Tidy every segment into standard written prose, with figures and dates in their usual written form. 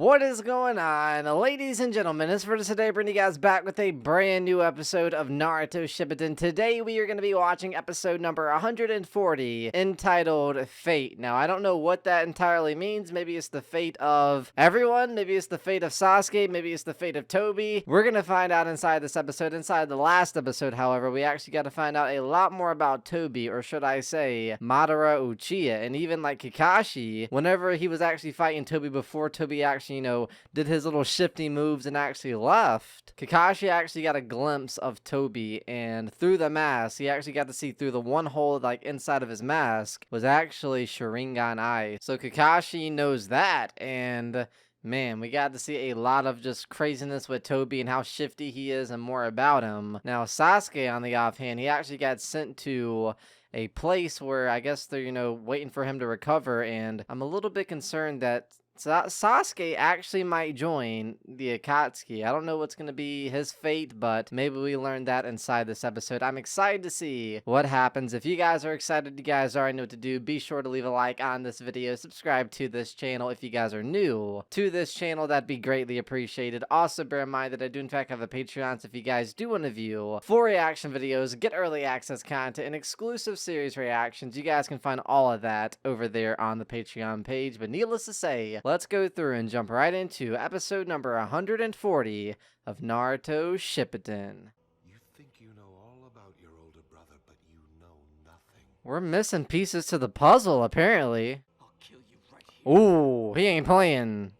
What is going on, ladies and gentlemen? It's for today, bringing you guys back with a brand new episode of Naruto Shippuden. Today, we are going to be watching episode number 140, entitled Fate. Now, I don't know what that entirely means. Maybe it's the fate of everyone. Maybe it's the fate of Sasuke. Maybe it's the fate of Toby. We're going to find out inside this episode. Inside the last episode, however, we actually got to find out a lot more about Toby, or should I say, Madara Uchiha. And even like Kakashi, whenever he was actually fighting Toby before Toby actually, did his little shifty moves and actually left, Kakashi actually got a glimpse of Toby, and through the mask, he actually got to see through the one hole, like, inside of his mask, was actually Sharingan eyes. So Kakashi knows that, and man, we got to see a lot of just craziness with Toby and how shifty he is and more about him. Now, Sasuke, on the offhand, he actually got sent to a place where I guess they're, waiting for him to recover, and I'm a little bit concerned that Sasuke actually might join the Akatsuki. I don't know what's going to be his fate, but maybe we learn that inside this episode. I'm excited to see what happens. If you guys are excited, you guys already know what to do. Be sure to leave a like on this video. Subscribe to this channel if you guys are new to this channel. That'd be greatly appreciated. Also, bear in mind that I do in fact have a Patreon, so if you guys do want to view full reaction videos, get early access content, and exclusive series reactions, you guys can find all of that over there on the Patreon page. But needless to say, let's go through and jump right into episode number 140 of Naruto Shippuden. You think you know all about your older brother, but you know nothing. We're missing pieces to the puzzle, apparently. I'll kill you right here. Ooh, he ain't playing.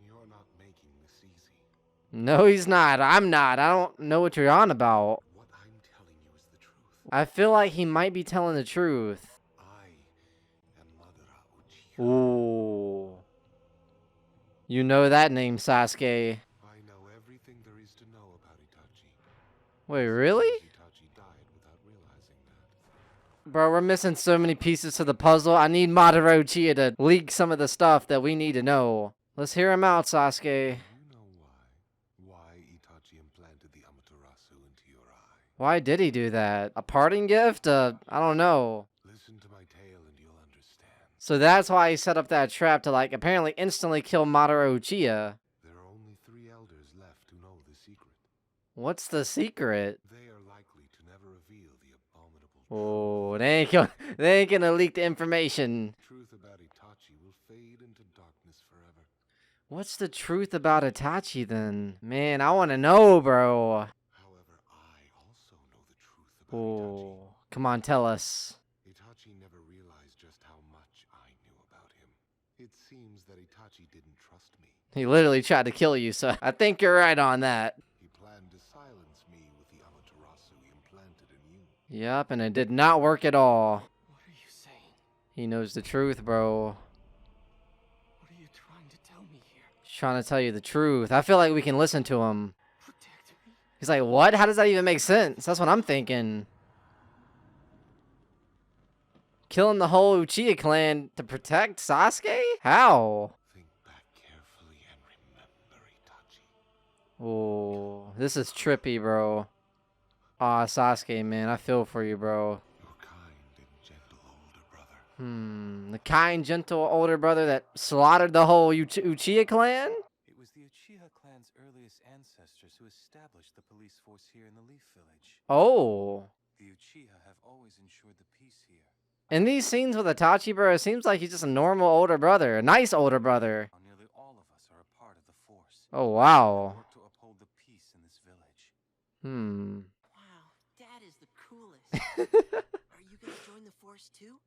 You're not making this easy. No, he's not. I'm not. I don't know what you're on about. What I'm telling you is the truth. I feel like he might be telling the truth. I am Madara Uchiha. Ooh. You know that name, Sasuke. I know everything there is to know about Itachi. Wait, really? Itachi died without realizing that. Bro, we're missing so many pieces to the puzzle. I need Madara Uchiha to leak some of the stuff that we need to know. Let's hear him out, Sasuke. You know why Itachi implanted the Amaterasu into your eye. Why did he do that? A parting gift? I don't know. Listen to my tale and you'll understand. So that's why he set up that trap to, like, apparently instantly kill Madara Uchiha. There are only 3 elders left who know the secret. What's the secret? They are likely to never reveal the abominable Oh, they ain't gonna leak the information. truth about Itachi will fade into darkness forever. What's the truth about Itachi then? Man, I wanna know, bro. However, I also know the truth about Oh, come on, tell us. Itachi never realized just how much I knew about him. It seems that Itachi didn't trust me. He literally tried to kill you, so I think you're right on that. He planned to silence me with the Amaterasu implanted in you. Yep, and it did not work at all. What are you saying? He knows the truth, bro. What are you trying to tell me here? He's trying to tell you the truth. I feel like we can listen to him. Protect me? He's like, what? How does that even make sense? That's what I'm thinking. Killing the whole Uchiha clan to protect Sasuke? How? Think back carefully and remember Itachi. Oh, this is trippy, bro. Aw, Sasuke, man, I feel for you, bro. Your kind and gentle older brother. The kind, gentle older brother that slaughtered the whole Uchiha clan? It was the Uchiha clan's earliest ancestors who established the police force here in the Leaf Village. Oh. The Uchiha have always ensured the peace here. In these scenes with Itachi, bro, it seems like he's just a normal older brother. A nice older brother. Now, nearly all of us are a part of the force. Oh, wow. Work to uphold the peace in this village. Wow, Dad is the coolest. Are you gonna join the force too?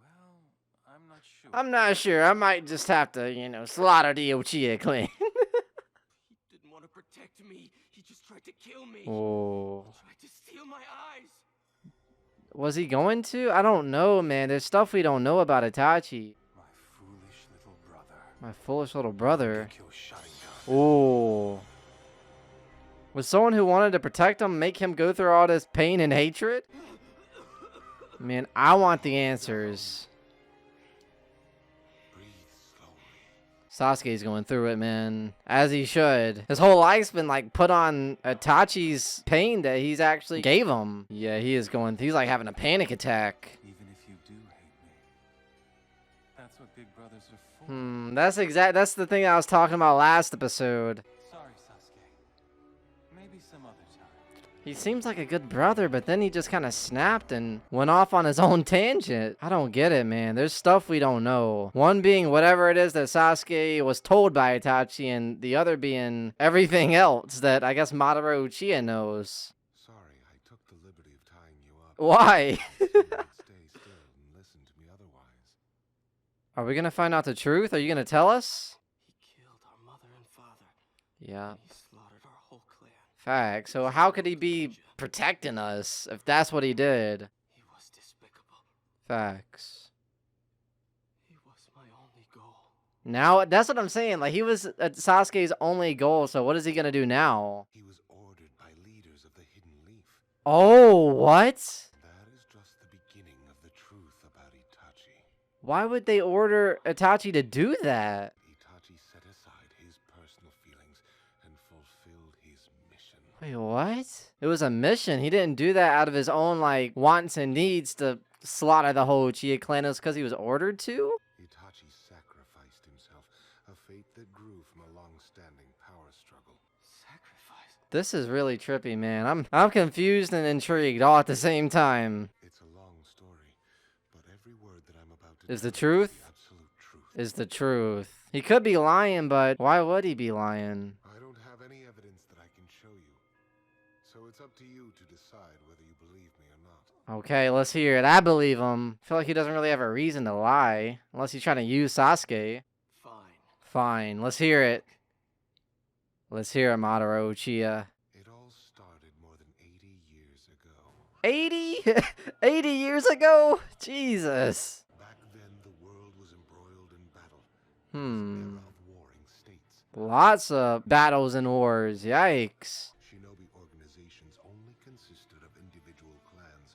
Well, I'm not sure. I'm not sure. I might just have to, slaughter the Uchiha clan. He didn't want to protect me. He just tried to kill me. Oh. Tried to steal my eyes. Was he going to? I don't know, man. There's stuff we don't know about Itachi. My foolish little brother. My foolish little brother. Kill Sharingan. Oh. Would someone who wanted to protect him make him go through all this pain and hatred? Man, I want the answers. Breathe slowly. Sasuke's going through it, man. As he should. His whole life's been, like, put on Itachi's pain that he's actually gave him. Yeah, he is going... He's, like, having a panic attack. Even if you do hate me, that's what big brothers are That's the thing I was talking about last episode. Sorry, Sasuke. Maybe some other time. He seems like a good brother, but then he just kind of snapped and went off on his own tangent. I don't get it, man. There's stuff we don't know. One being whatever it is that Sasuke was told by Itachi, and the other being everything else that I guess Madara Uchiha knows. Sorry, I took the liberty of tying you up. Why? So you would stay still and listen to me otherwise. Are we gonna find out the truth? Are you gonna tell us? He killed our mother and father. Yeah. He slaughtered our whole clan. Fact. So how could he be protecting us if that's what he did? He was despicable. Facts. He was my only goal. Now, that's what I'm saying. Like, he was Sasuke's only goal, so what is he gonna do now? He was ordered by leaders of the Hidden Leaf. Oh, what? That is just the beginning of the truth about Itachi. Why would they order Itachi to do that? Itachi set aside his personal feelings and fulfilled his mission. Wait, what? It was a mission. He didn't do that out of his own, like, wants and needs to slaughter the whole Uchiha clan. It was because he was ordered to? Itachi sacrificed himself, a fate that grew from a long-standing power struggle. Sacrifice. This is really trippy, man. I'm confused and intrigued all at the same time. It's a long story, but every word that I'm about to Is the tell you truth? the absolute truth. Is the truth. He could be lying, but why would he be lying? I don't have any evidence that I can show you, so it's up to you to decide whether you believe me or not. Okay, let's hear it. I believe him. I feel like he doesn't really have a reason to lie, unless he's trying to use Sasuke. Fine. Fine, let's hear it. Let's hear it, Madara Uchiha. It all started more than 80 years ago. 80? 80 years ago? Jesus. Back then, the world was embroiled in battle. Hmm. It was an era of warring states. Lots of battles and wars. Yikes. Shinobi organizations only consisted of individual clans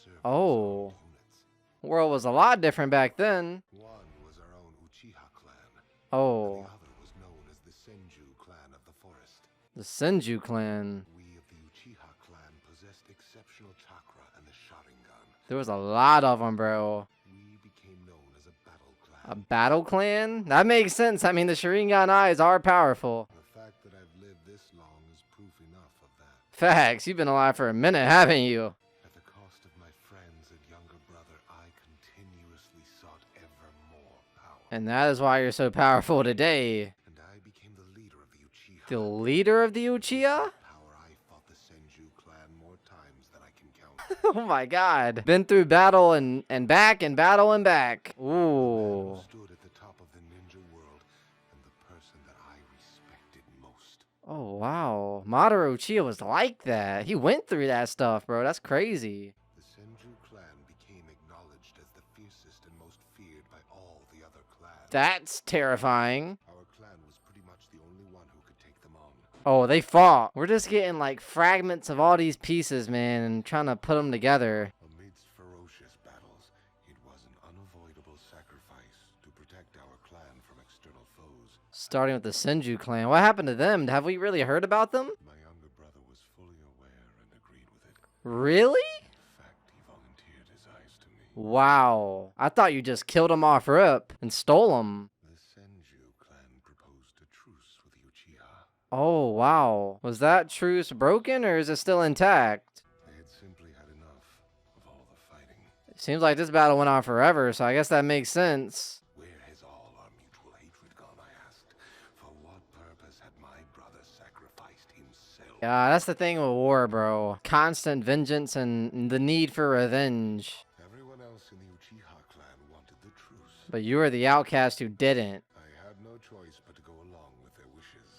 serving as Oh. armed units. World was a lot different back then. One was our own Uchiha clan. Oh. The other was known as the Senju clan of the forest. The Senju clan. We of the Uchiha clan possessed exceptional chakra and the Sharingan. There was a lot of them, bro. We became known as a battle clan. A battle clan? That makes sense. I mean, the Sharingan eyes are powerful. The fact that I've lived this long is proof enough of that. Facts. You've been alive for a minute, haven't you? At the cost of my friends and younger brother, I continuously sought ever more power. And that is why you're so powerful today. And I became the leader of the Uchiha. The leader of the Uchiha? Power, I fought the Senju clan more times than I can count. Oh my god. Been through battle and back and battle and back. Who Ooh. stood at the top of the ninja world and the person that I respected most. Oh wow. Madara Uchiha was like that. He went through that stuff, bro. That's crazy. The Senju clan became acknowledged as the fiercest and most feared by all the other clans. That's terrifying. Our clan was pretty much the only one who could take them on. Oh, they fought. We're just getting like fragments of all these pieces, man, and trying to put them together. Amidst ferocious battles, it was an unavoidable sacrifice to protect our clan from external foes. Starting with the Senju clan. What happened to them? Have we really heard about them? My younger brother was fully aware and agreed with it. Really? In fact, he volunteered his eyes to me. Wow. I thought you just killed them off rip and stole them. The Senju clan proposed a truce with the Uchiha. Oh, wow. Was that truce broken or is it still intact? They had simply had enough of all the fighting. Seems like this battle went on forever, so I guess that makes sense. Where has all our mutual hatred gone, I asked. For what purpose had my brother sacrificed himself? Yeah, that's the thing with war, bro. Constant vengeance and the need for revenge. Everyone else in the Uchiha clan wanted the truce. But you were the outcast who didn't. I had no choice but to go along with their wishes.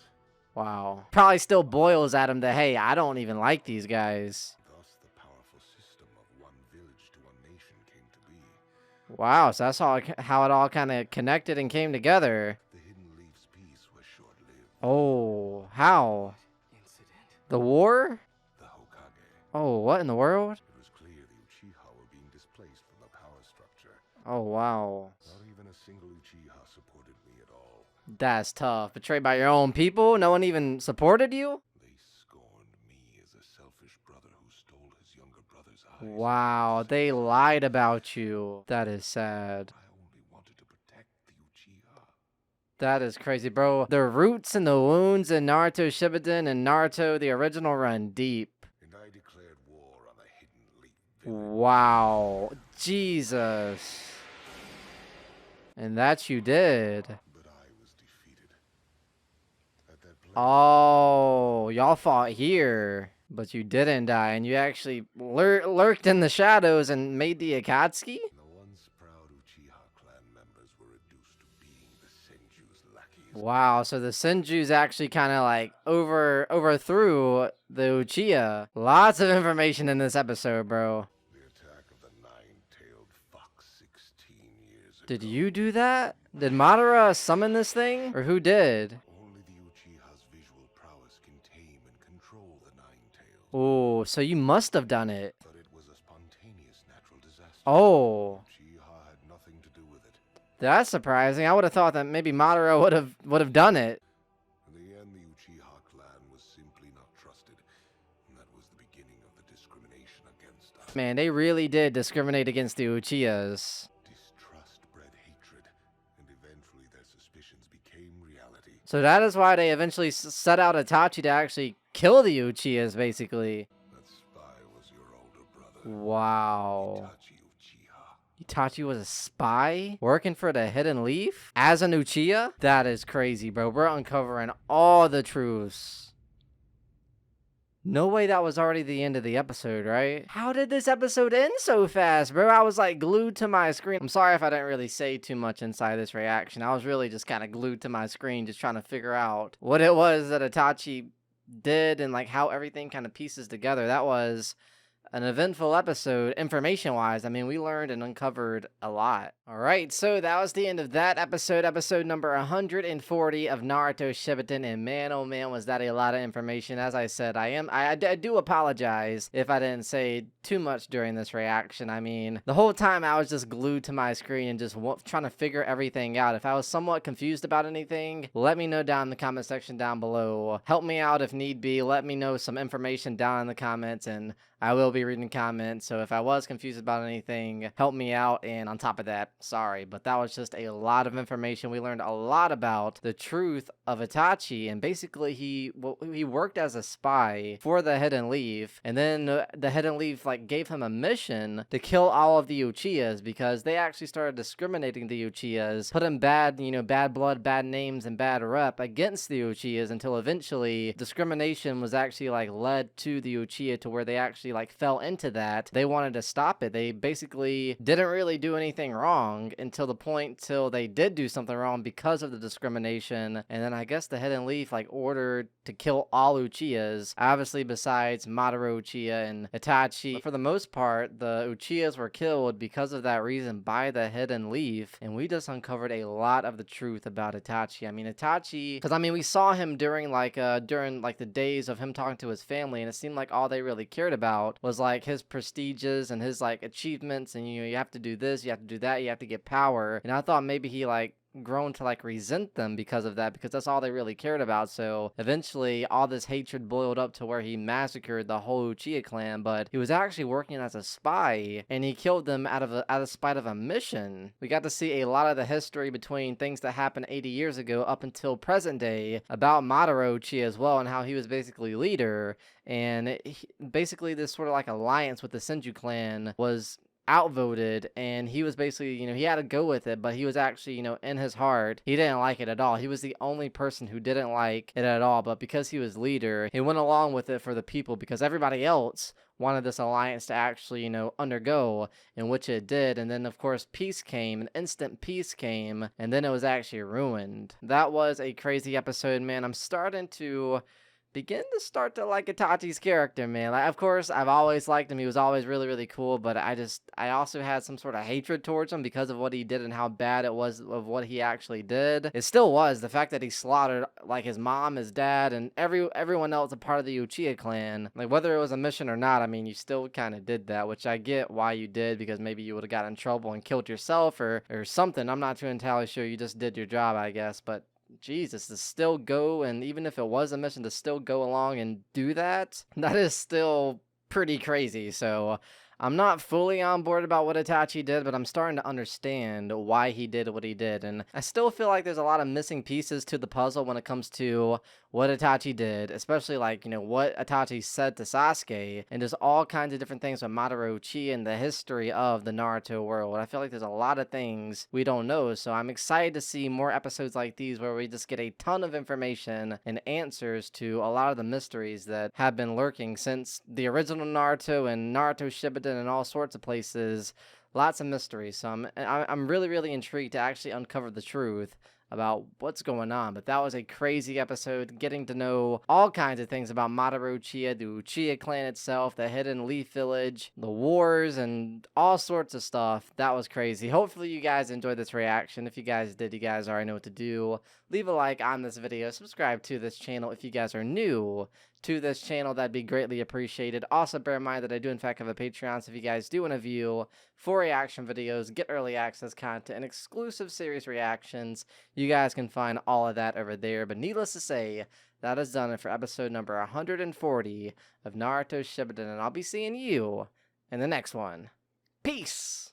Wow. Probably still boils at him that, hey, I don't even like these guys. Thus, the powerful system of one village to one nation came to be. Wow, so that's how it all kind of connected and came together. The Hidden Leaf's peace was short-lived. Oh, how? Incident. The war? The Hokage. Oh, what in the world? It was clear the Uchiha were being displaced from the power structure. Oh, wow. Not even a single Uchiha supported me at all. That's tough. Betrayed by your own people? No one even supported you? They scorned me as a selfish brother who stole his younger brother's eyes. Wow, they lied about you. That is sad. I only wanted to protect the Uchiha. That is crazy, bro. The roots and the wounds in Naruto Shippuden and Naruto the original run deep. And I declared war on the Hidden Leaf villain. Wow. Jesus. And that you did. But I was defeated. At that place, Oh, y'all fought here, but you didn't die, and you actually lurked in the shadows and made the Akatsuki? the once proud Uchiha clan members were reduced to being the Senju's lackeys. Wow, so the Senjus actually kind of like overthrew the Uchiha. Lots of information in this episode, bro. The attack of the nine-tailed fox 16 years ago. Did you do that? Did Madara summon this thing? Or who did? Only the Uchiha's visual prowess can tame and control the nine-tailed. Oh, so you must have done it. But it was a spontaneous natural disaster. Oh, Uchiha had nothing to do with it. that's surprising. I would have thought that maybe Madara would have done it. In the end, the Uchiha clan was simply not trusted. And that was the beginning of the discrimination against us. Man, they really did discriminate against the Uchihas. Distrust bred hatred, and eventually their suspicions became reality. So that is why they eventually set out Itachi to actually kill the Uchihas, basically. That spy was your older brother, Wow. Itachi Uchiha. Itachi was a spy? Working for the Hidden Leaf? As an Uchiha? That is crazy, bro. We're uncovering all the truths. No way that was already the end of the episode, right? How did this episode end so fast, bro? I was like glued to my screen. I'm sorry if I didn't really say too much inside this reaction. I was really just kind of glued to my screen just trying to figure out what it was that Itachi did and like how everything kind of pieces together. That was an eventful episode, information-wise. I mean, we learned and uncovered a lot. All right, so that was the end of that episode number 140 of Naruto Shippuden, and man, oh man, was that a lot of information. As I said, I do apologize if I didn't say too much during this reaction. I mean, the whole time I was just glued to my screen and just trying to figure everything out. If I was somewhat confused about anything, let me know down in the comment section down below. Help me out if need be. Let me know some information down in the comments, and I will be reading comments, so if I was confused about anything, help me out. And on top of that, sorry, but that was just a lot of information. We learned a lot about the truth of Itachi, and basically he worked as a spy for the Hidden Leaf, and then the Hidden Leaf like gave him a mission to kill all of the Uchihas because they actually started discriminating the Uchihas, putting bad blood, bad names, and bad rep against the Uchihas until eventually discrimination was actually like led to the Uchiha to where they actually like fell into that. They wanted to stop it. They basically didn't really do anything wrong until the point till they did do something wrong because of the discrimination. And then I guess the Hidden Leaf like ordered to kill all Uchihas, obviously besides Madara Uchiha and Itachi. But for the most part, the Uchihas were killed because of that reason by the Hidden Leaf, and we just uncovered a lot of the truth about Itachi. I mean, Itachi, because I mean, we saw him during the days of him talking to his family, and it seemed like all they really cared about was like his prestiges and his like achievements, and you have to do this, you have to do that, you have to get power. And I thought maybe he like grown to like resent them because of that, because that's all they really cared about. So eventually all this hatred boiled up to where he massacred the whole Uchiha clan, but he was actually working as a spy, and he killed them out of spite of a mission. We got to see a lot of the history between things that happened 80 years ago up until present day about Madara Uchiha as well, and how he was basically leader, and basically this sort of like alliance with the Senju clan was outvoted, and he was basically, he had to go with it, but he was actually, in his heart, he didn't like it at all. He was the only person who didn't like it at all, but because he was leader, he went along with it for the people, because everybody else wanted this alliance to actually, undergo, in which it did. And then, of course, peace came, an instant peace came, and then it was actually ruined. That was a crazy episode, man. I'm starting to start to like Itachi's character, man. Like, of course, I've always liked him. He was always really, really cool, but I also had some sort of hatred towards him because of what he did and how bad it was of what he actually did. It still was. The fact that he slaughtered like his mom, his dad, and everyone else a part of the Uchiha clan. Like, whether it was a mission or not, I mean, you still kind of did that, which I get why you did, because maybe you would have got in trouble and killed yourself or something. I'm not too entirely sure. You just did your job, I guess, but Jesus, to still go, and even if it was a mission, to still go along and do that, that is still pretty crazy. So I'm not fully on board about what Itachi did, but I'm starting to understand why he did what he did. And I still feel like there's a lot of missing pieces to the puzzle when it comes to what Itachi did, especially like, what Itachi said to Sasuke, and there's all kinds of different things with Madara Uchiha and the history of the Naruto world. I feel like there's a lot of things we don't know, so I'm excited to see more episodes like these where we just get a ton of information and answers to a lot of the mysteries that have been lurking since the original Naruto and Naruto Shippuden and all sorts of places. Lots of mysteries, so I'm really, really intrigued to actually uncover the truth about what's going on. But that was a crazy episode, getting to know all kinds of things about Madara Uchiha, the Uchiha clan itself, the hidden Leaf Village, the wars, and all sorts of stuff. That was crazy. Hopefully you guys enjoyed this reaction. If you guys did, you guys already know what to do. Leave a like on this video, subscribe to this channel if you guys are new to this channel. That'd be greatly appreciated. Also, bear in mind that I do in fact have a Patreon, so if you guys do want to view full reaction videos, get early access content, and exclusive series reactions, you guys can find all of that over there. But needless to say, that has done it for episode number 140 of Naruto Shippuden, and I'll be seeing you in the next one. Peace!